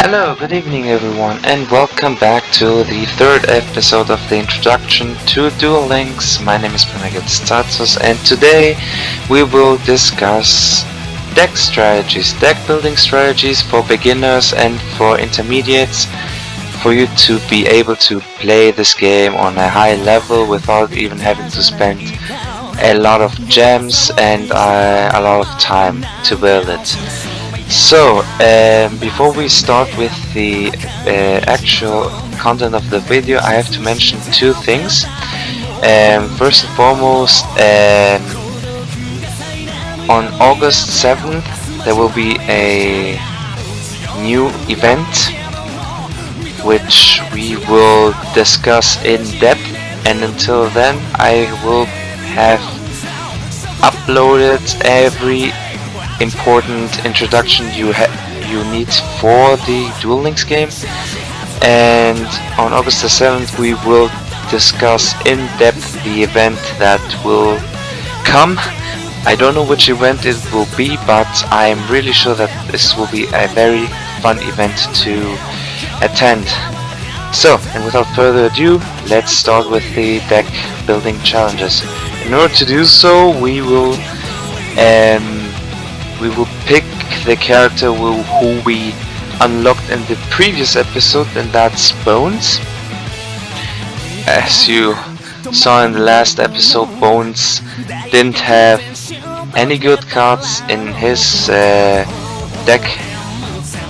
Hello, good evening everyone, and welcome back to the third episode of the introduction to Duel Links. My name is Status, and today we will discuss deck building strategies for beginners and for intermediates, for you to be able to play this game on a high level without even having to spend a lot of gems and a lot of time to build it. So, before we start with the actual content of the video, I have to mention two things. First and foremost, on August 7th there will be a new event which we will discuss in depth, and until then I will have uploaded every important introduction you need for the Duel Links game. And on August the 7th we will discuss in depth the event that will come. I don't know which event it will be, but I'm really sure that this will be a very fun event to attend. So, and without further ado, let's start with the deck building challenges. In order to do so, we will pick the character who we unlocked in the previous episode, and that's Bones. As you saw in the last episode, Bones didn't have any good cards in his deck.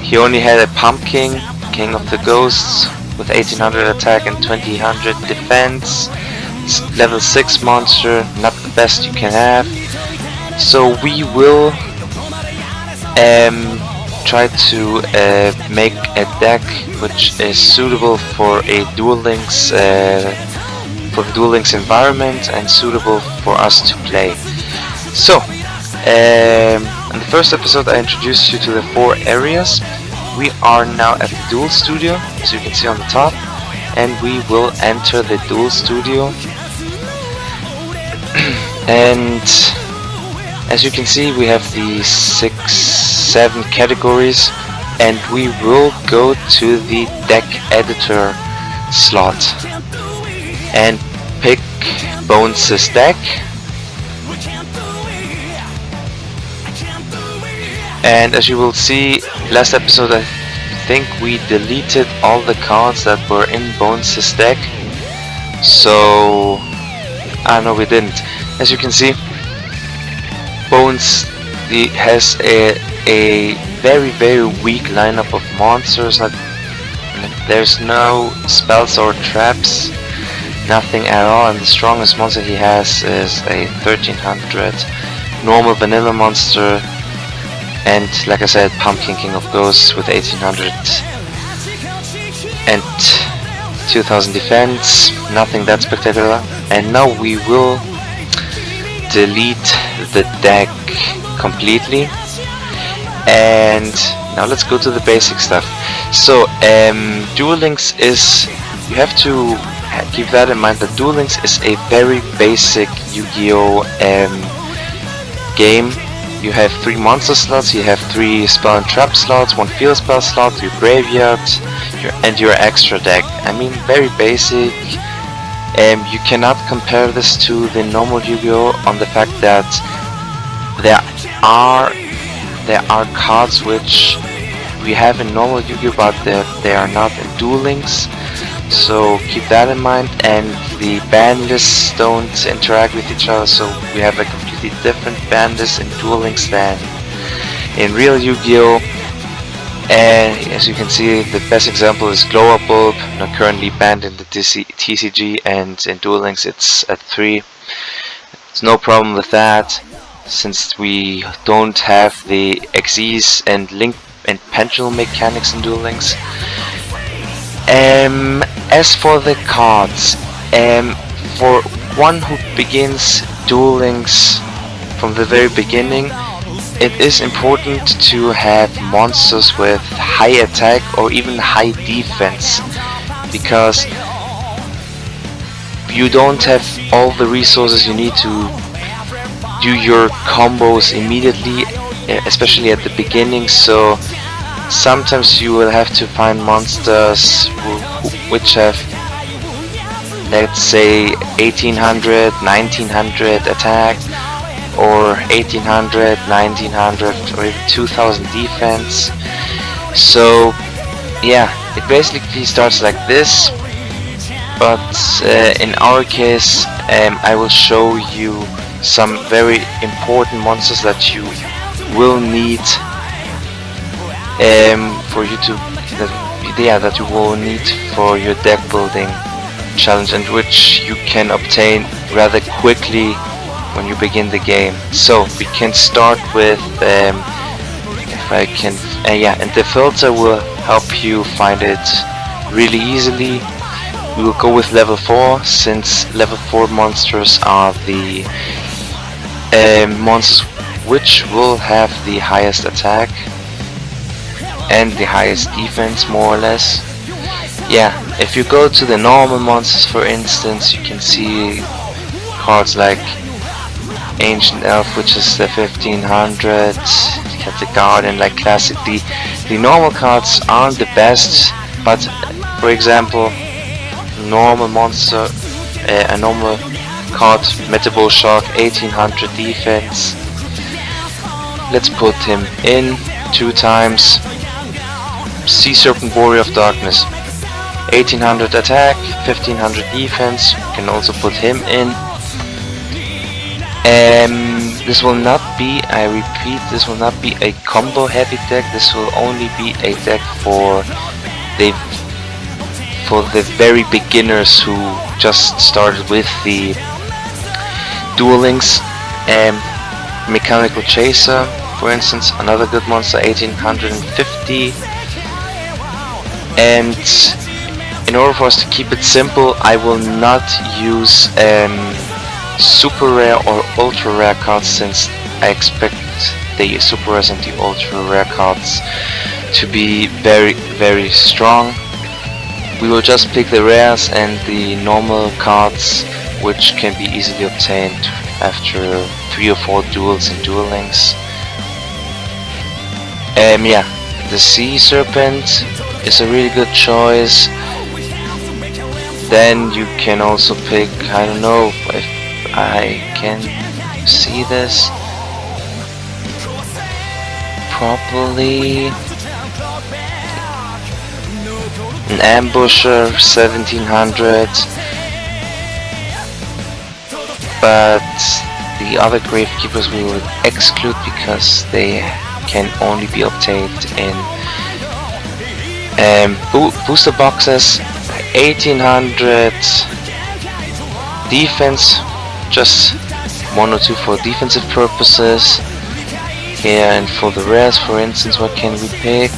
He only had a Pumpkin, King of the Ghosts, with 1800 attack and 2000 defense. It's level 6 monster, not the best you can have. So we will try to make a deck which is suitable for a Duel Links for the Duel Links environment and suitable for us to play. So, in the first episode I introduced you to the 4 areas. We are now at the Duel Studio, as you can see on the top, and we will enter the Duel Studio. And as you can see, we have the 6-7 categories, and we will go to the deck editor slot and pick Bones' deck. And as you will see, last episode I think we deleted all the cards that were in Bones' deck. So, no, we didn't. As you can see, Bones has a very weak lineup of monsters. There's no spells or traps, nothing at all, and the strongest monster he has is a 1300 normal vanilla monster, and like I said, Pumpkin King of Ghosts with 1800 and 2000 defense, nothing that spectacular. And now we will delete the deck completely, and now let's go to the basic stuff. So Duel Links is, you have to keep that in mind, that Duel Links is a very basic Yu-Gi-Oh game. You have 3 monster slots, you have 3 spell and trap slots, 1 field spell slot, your graveyard, and your extra deck. I mean, very basic. You cannot compare this to the normal Yu-Gi-Oh on the fact that there are cards which we have in normal Yu-Gi-Oh, but they are not in Duel Links. So keep that in mind, and the ban lists don't interact with each other, so we have a completely different ban list in Duel Links than in real Yu-Gi-Oh. And as you can see, the best example is Glow Up Bulb, currently banned in the TCG, and in Duel Links it's at 3. There's no problem with that, since we don't have the Xyz and Link and Pendulum mechanics in Duel Links. As for the cards, for one who begins Duel Links from the very beginning, it is important to have monsters with high attack or even high defense, because you don't have all the resources you need to do your combos immediately, especially at the beginning. So Sometimes you will have to find monsters which have, let's say, 1800, 1900 attack, or 1800, 1900, or even 2000 defense. So yeah, it basically starts like this, but in our case I will show you some very important monsters that you will need for you to that you will need for your deck building challenge, and which you can obtain rather quickly when you begin the game. So we can start with if I can and the filter will help you find it really easily. We will go with level 4, since level 4 monsters are the monsters which will have the highest attack and the highest defense, more or less. Yeah, if you go to the normal monsters, for instance, you can see cards like Ancient Elf, which is the 1500, you have the Guardian, like classic. The normal cards aren't the best, but for example, normal monster, a normal card, Metabol Shark, 1800 defense. Let's put him in 2 times. Sea Serpent, Warrior of Darkness, 1800 attack, 1500 defense. You can also put him in. This will not be, I repeat, this will not be a combo heavy deck. This will only be a deck for the very beginners who just started with the Duel Links. Mechanical Chaser, for instance, another good monster, 1850. And in order for us to keep it simple, I will not use super rare or ultra rare cards, since I expect the super rares and the ultra rare cards to be very, very strong. We will just pick the rares and the normal cards, which can be easily obtained after 3 or 4 duels and Duel Links. Yeah, the Sea Serpent is a really good choice. Then you can also pick, I don't know if I can see this properly, an Ambusher, 1700, but the other Gravekeepers we will exclude because they can only be obtained in booster boxes. 1800 defense, just 1 or 2 for defensive purposes. Here, and for the rares, for instance, what can we pick?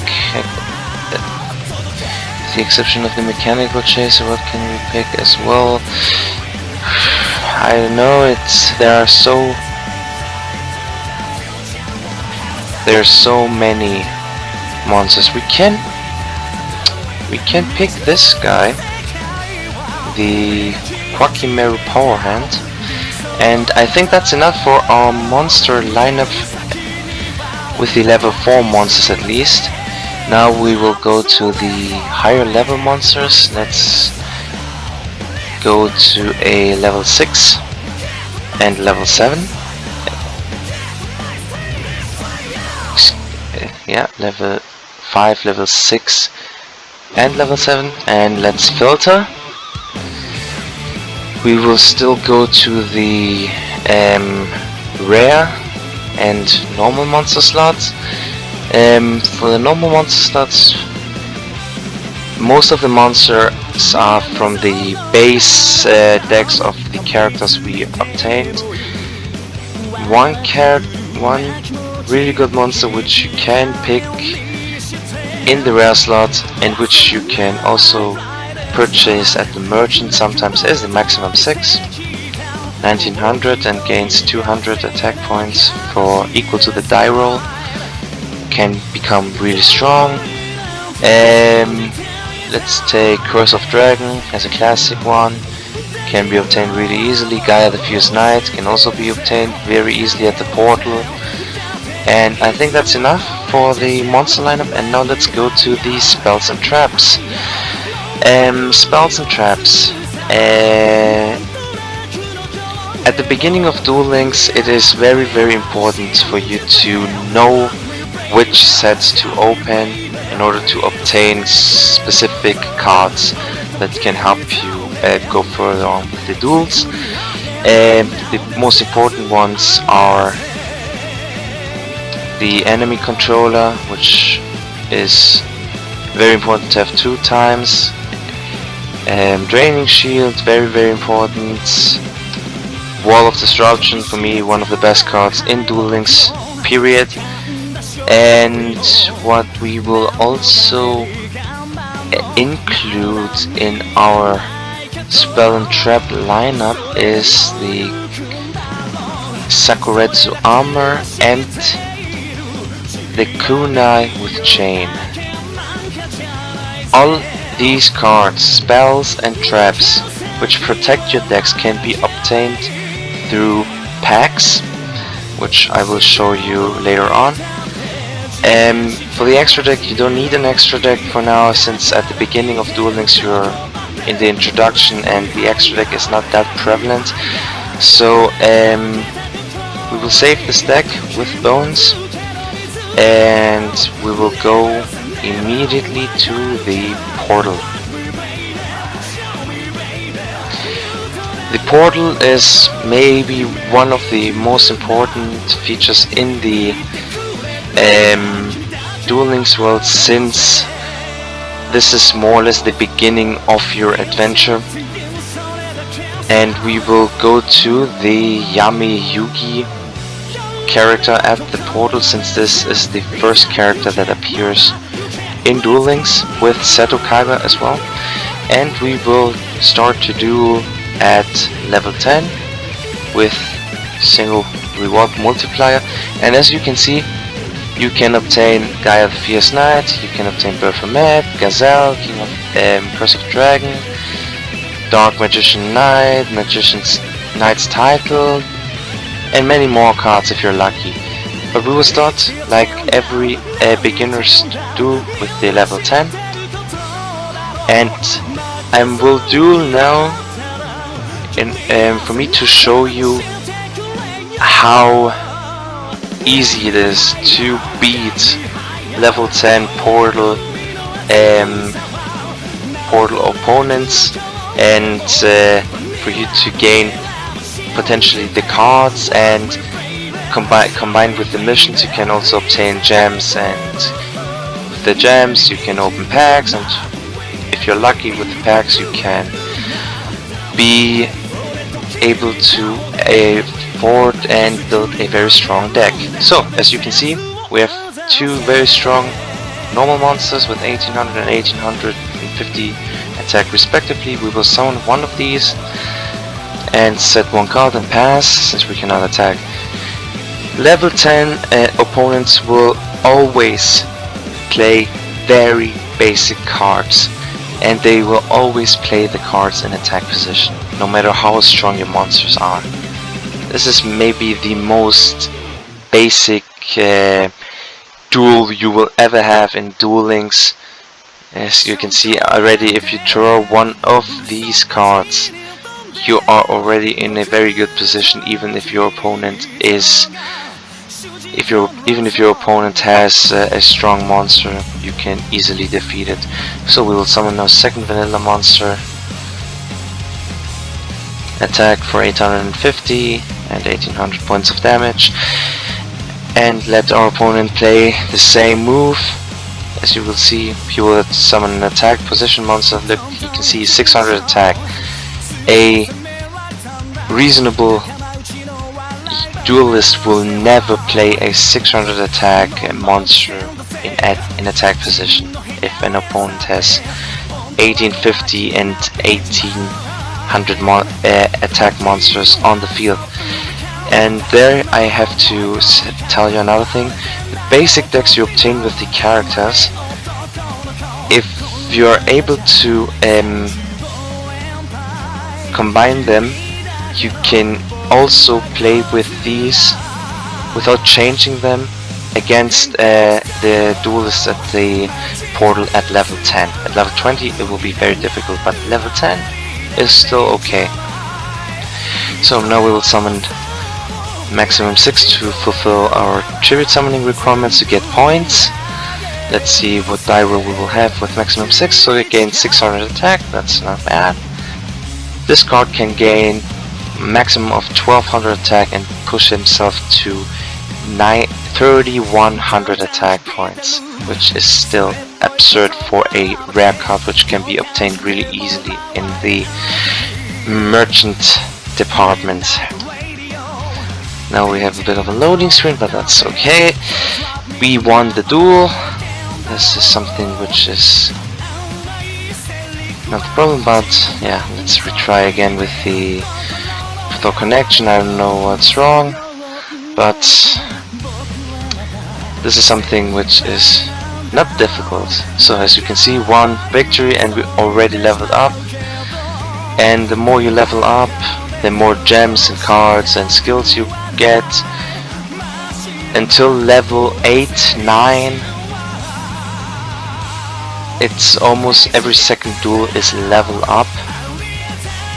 With the exception of the Mechanical Chaser, what can we pick as well? I don't know. There are so many monsters. We can pick this guy, the Quakimeru Power Hand, and I think that's enough for our monster lineup with the level 4 monsters at least. Now we will go to the higher level monsters. Let's go to a level 6 and level 7. Yeah, level 5, level 6 and level 7, and let's filter. We will still go to the rare and normal monster slots. For the normal monster slots, most of the monsters are from the base decks of the characters we obtained. One really good monster which you can pick in the rare slot, and which you can also purchase at the merchant sometimes, is the Maximum 6, 1900, and gains 200 attack points for equal to the die roll. Can become really strong. Let's take Curse of Dragon as a classic one. Can be obtained really easily. Gaia the Fierce Knight can also be obtained very easily at the portal. And I think that's enough for the monster lineup, and now let's go to the spells and traps. Spells and traps. At the beginning of Duel Links, it is very important for you to know which sets to open in order to obtain specific cards that can help you go further on with the duels. The most important ones are the enemy controller, which is very important to have 2 times. Draining Shield, very important. Wall of Disruption, for me one of the best cards in Duel Links, period. And what we will also include in our spell and trap lineup is the Sakuretsu armor and the kunai with chain. All these cards, spells and traps which protect your decks, can be obtained through packs, which I will show you later on. For the extra deck, you don't need an extra deck for now, since at the beginning of Duel Links you're in the introduction and the extra deck is not that prevalent. So we will save this deck with bones, and we will go immediately to the portal. The portal is maybe one of the most important features in the Duel Links world, since this is more or less the beginning of your adventure. And we will go to the Yami Yugi character at the portal, since this is the first character that appears in Duel Links, with Seto Kaiba as well. And we will start to duel at level 10 with single reward multiplier. And as you can see, you can obtain Gaia the Fierce Knight, you can obtain Baphomet, Gazelle, King of Curse of Dragon, Dark Magician Knight, Magician's Knight's Title, and many more cards if you're lucky. But we will start like every beginners do with the level 10, and I will duel now for me to show you how easy it is to beat level 10 portal opponents, and for you to gain potentially the cards, and combined with the missions you can also obtain gems, and with the gems you can open packs, and if you're lucky with the packs you can be able to afford and build a very strong deck. So as you can see, we have 2 very strong normal monsters with 1800 and 1850 attack respectively. We will summon one of these and set 1 card and pass, since we cannot attack. Level 10 opponents will always play very basic cards, and they will always play the cards in attack position, no matter how strong your monsters are. This is maybe the most basic duel you will ever have in Duel Links. As you can see already, if you draw one of these cards, you are already in a very good position, even if your opponent is even if your opponent has a strong monster, you can easily defeat it. So we will summon our second vanilla monster, attack for 850 and 1800 points of damage, and let our opponent play the same move. As you will see, he will summon an attack position monster. Look, you can see 600 attack. A reasonable duelist will never play a 600 attack monster in attack position if an opponent has 1850 and 1800 attack monsters on the field. And there I have to tell you another thing. The basic decks you obtain with the characters, if you are able to combine them, you can also play with these without changing them against the duelists at the portal at level 10. At level 20 it will be very difficult, but level 10 is still okay. So now we will summon maximum 6 to fulfill our tribute summoning requirements to get points. Let's see what die roll we will have with maximum 6. So we gain 600 attack, that's not bad. This card can gain maximum of 1200 attack and push himself to 3100 attack points, which is still absurd for a rare card which can be obtained really easily in the merchant department. Now we have a bit of a loading screen, but that's okay. We won the duel. This is something which is not the problem, but yeah, let's retry again with the connection. I don't know what's wrong, but this is something which is not difficult. So as you can see, one victory and we already leveled up, and the more you level up, the more gems and cards and skills you get. Until level 8, 9, it's almost every second duel is level up,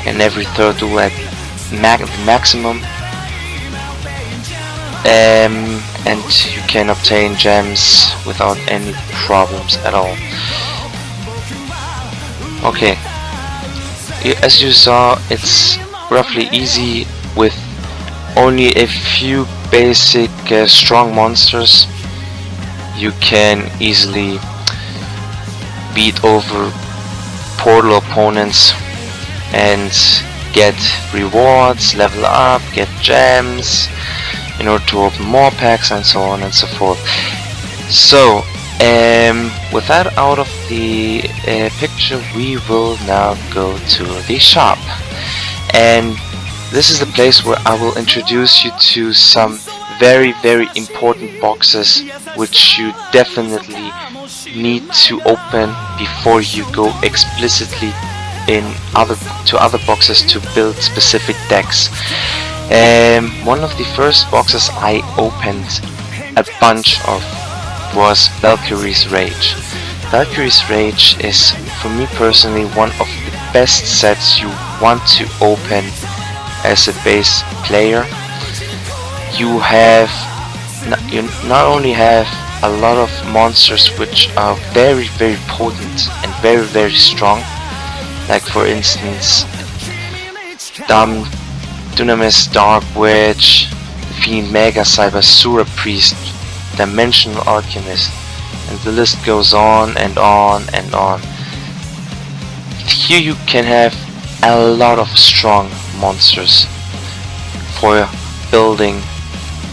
and every third duel at maximum, and you can obtain gems without any problems at all. Okay, as you saw, it's roughly easy with only a few basic strong monsters. You can easily beat over portal opponents and get rewards, level up, get gems in order to open more packs and so on and so forth. So with that out of the picture, we will now go to the shop, and this is the place where I will introduce you to some very important boxes which you definitely need to open before you go explicitly to other boxes to build specific decks. One of the first boxes I opened a bunch of was Valkyrie's Rage. Valkyrie's Rage is, for me personally, one of the best sets you want to open as a base player. You not only have a lot of monsters which are very potent and very strong, like for instance Dunamis Dark Witch, Fiend Mega Cyber, Sura Priest, Dimensional Alchemist, and the list goes on and on and on. Here you can have a lot of strong monsters for building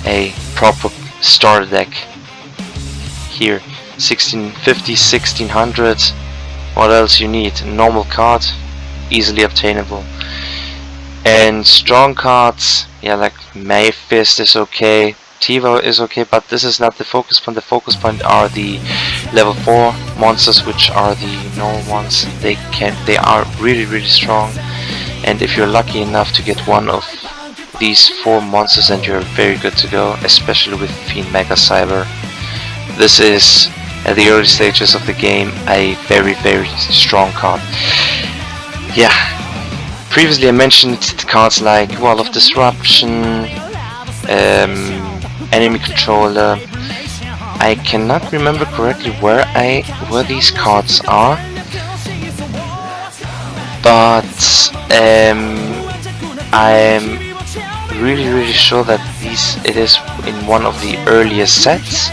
a proper starter deck. Here 1650, 1600, what else you need? A normal card, easily obtainable. And strong cards, yeah, like Mayfist is okay, Tiva is okay, but this is not the focus point. The focus point are the level 4 monsters, which are the normal ones. They are really strong, and if you're lucky enough to get one of these 4 monsters, then you're very good to go, especially with Fiend Mega Cyber. This is, at the early stages of the game, a very strong card. Yeah, previously I mentioned cards like Wall of Disruption, Enemy Controller. I cannot remember correctly where these cards are, but I'm really sure that it is in one of the earliest sets.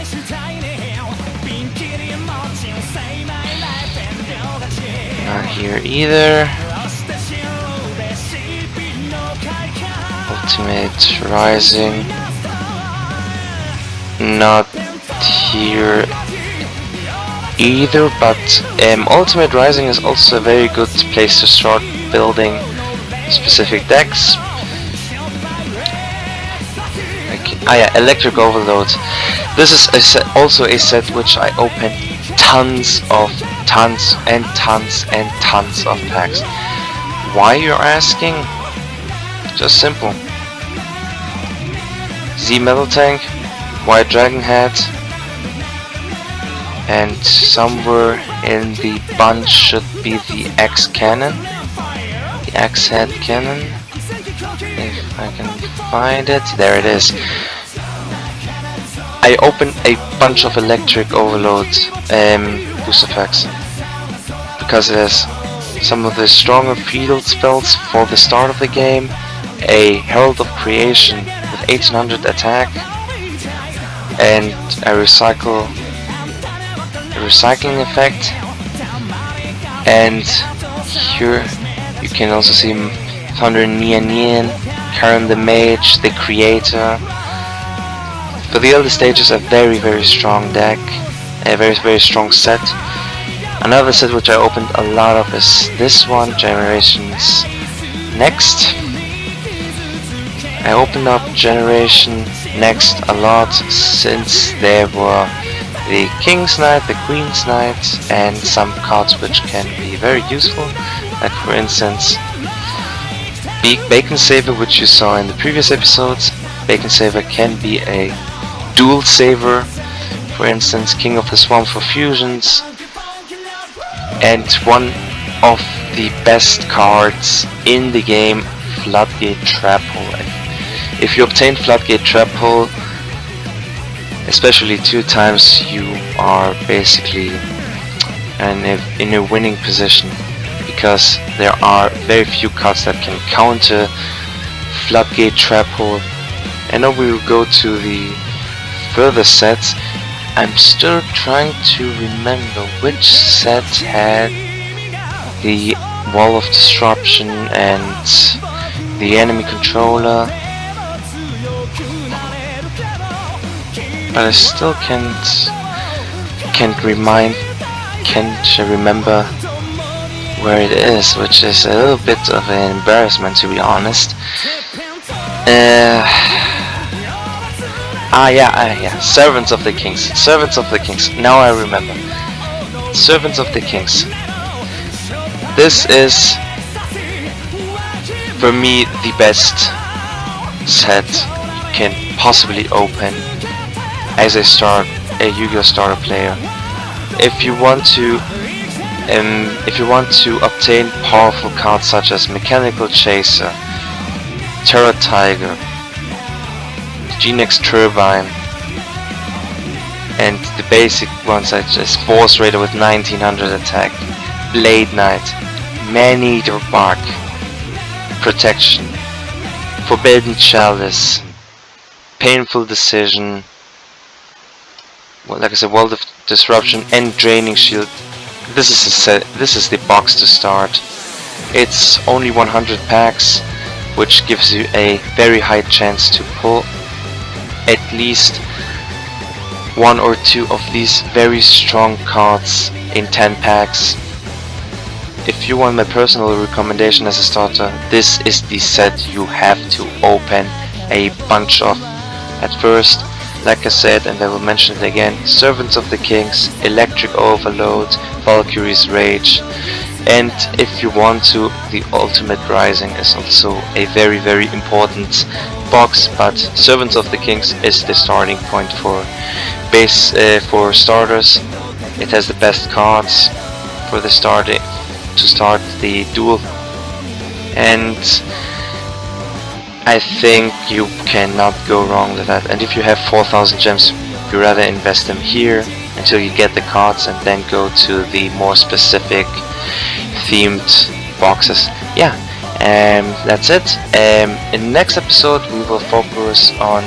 Not here either. Ultimate Rising. Not here either, but Ultimate Rising is also a very good place to start building specific decks. Yeah, Electric Overload. This is also a set which I opened tons and tons of packs. Why, you're asking? Just simple. Z Metal Tank, White Dragon Head, and somewhere in the bunch should be the X cannon, the X head cannon. If I can find it, there it is. I opened a bunch of electric overload booster packs because it has some of the stronger field spells for the start of the game, a Herald of Creation with 1800 attack, and a recycling effect. And here you can also see Thunder Nian, Karen the Mage, the Creator. For the early stages, a very strong deck, a very strong set. Another set which I opened a lot of is this one, Generations Next. I opened up Generation Next a lot since there were the King's Knight, the Queen's Knight, and some cards which can be very useful, like for instance Bacon Saver, which you saw in the previous episodes. Bacon Saver can be a Duel Saver, for instance King of the Swamp for fusions, and one of the best cards in the game, Floodgate Trap Hole. If you obtain Floodgate Trap Hole, especially 2 times, you are basically in a winning position, because there are very few cards that can counter Floodgate Trap Hole. And now we will go to the further sets. I'm still trying to remember which set had the Wall of Disruption and the enemy controller, but I still can't remember where it is, which is a little bit of an embarrassment, to be honest. Yeah, Servants of the Kings. Now I remember. Servants of the Kings. This is, for me, the best set you can possibly open as a Yu-Gi-Oh starter player. If you want to obtain powerful cards such as Mechanical Chaser, Terror Tiger, Genex Turbine, and the basic ones such as Force Raider with 1900 attack, Blade Knight, Man-Eater Bark, Protection, Forbidden Chalice, Painful Decision, like I said, World of Disruption, and Draining Shield. This is the box to start. It's only 100 packs, which gives you a very high chance to pull at least 1 or 2 of these very strong cards in 10 packs. If you want my personal recommendation as a starter, this is the set you have to open a bunch of at first. Like I said, and I will mention it again, Servants of the Kings, Electric Overload, Valkyrie's Rage, and if you want to, the Ultimate Rising is also a very important box, but Servants of the Kings is the starting point for starters. It has the best cards for the start the duel, and I think you cannot go wrong with that. And if you have 4000 gems, you rather invest them here until you get the cards and then go to the more specific themed boxes. Yeah, that's it. In the next episode we will focus on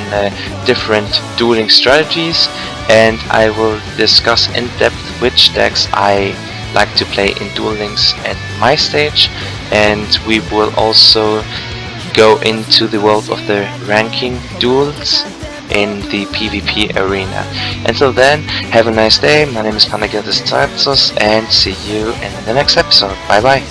different dueling strategies, and I will discuss in depth which decks I like to play in Duel Links at my stage, and we will also go into the world of the ranking duels in the PvP arena. Until then, have a nice day. My name is Panagiotis Tsatsos, and see you in the next episode. Bye bye.